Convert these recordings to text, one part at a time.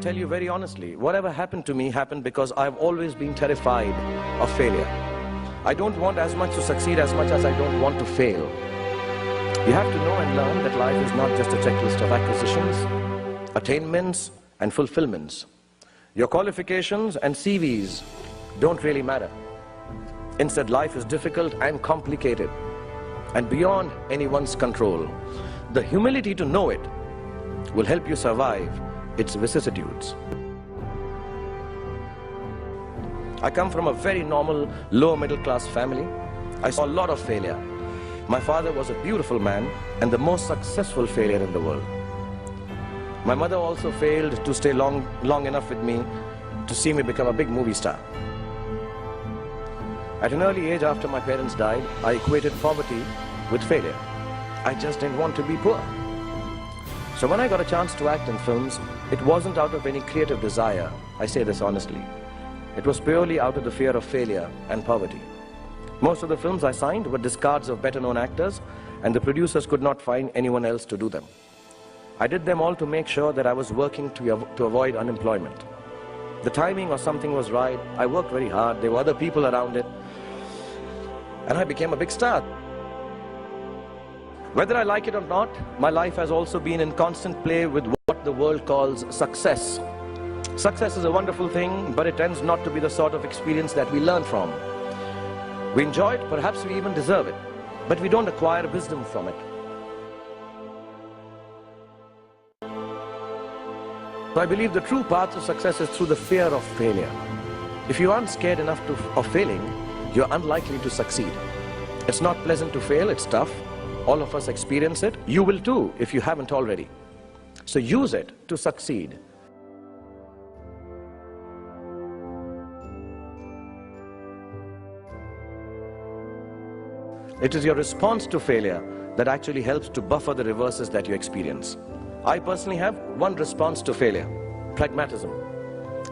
tell you very honestly, whatever happened to me happened because I've always been terrified of failure. I don't want as much to succeed as much as I don't want to fail. You have to know and learn that life is not just a checklist of acquisitions, attainments and fulfillments. Your qualifications and CVs don't really matter. Instead, life is difficult and complicated and beyond anyone's control. The humility to know it will help you survive its vicissitudes. I come from a very normal, lower middle class family. I saw a lot of failure. My father was a beautiful man and the most successful failure in the world. My mother also failed to stay long enough with me to see me become a big movie star. At an early age after my parents died, I equated poverty with failure. I just didn't want to be poor. So when I got a chance to act in films, it wasn't out of any creative desire, I say this honestly. It was purely out of the fear of failure and poverty. Most of the films I signed were discards of better known actors, and the producers could not find anyone else to do them. I did them all to make sure that I was working to avoid unemployment. The timing or something was right, I worked very hard, there were other people around it, and I became a big star. Whether I like it or not, my life has also been in constant play with what the world calls success. Success is a wonderful thing, but it tends not to be the sort of experience that we learn from. We enjoy it, perhaps we even deserve it, but we don't acquire wisdom from it. So I believe the true path to success is through the fear of failure. If you aren't scared enough of failing, you're unlikely to succeed. It's not pleasant to fail, it's tough. All of us experience it. You will too, if you haven't already. So use it to succeed. It is your response to failure that actually helps to buffer the reverses that you experience. I personally have one response to failure: pragmatism.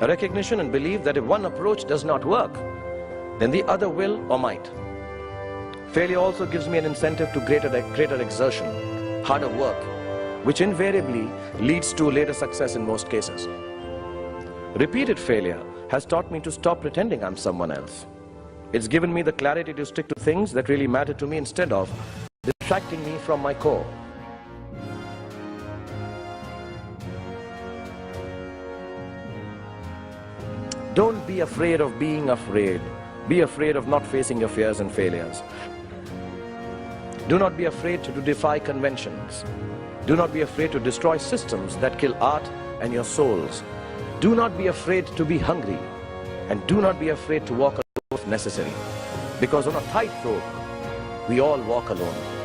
A recognition and belief that if one approach does not work, then the other will or might. Failure also gives me an incentive to greater exertion, harder work, which invariably leads to later success in most cases. Repeated failure has taught me to stop pretending I'm someone else. It's given me the clarity to stick to things that really matter to me instead of distracting me from my core. Don't be afraid of being afraid. Be afraid of not facing your fears and failures. Do not be afraid to defy conventions. Do not be afraid to destroy systems that kill art and your souls. Do not be afraid to be hungry. And do not be afraid to walk alone if necessary. Because on a tightrope, we all walk alone.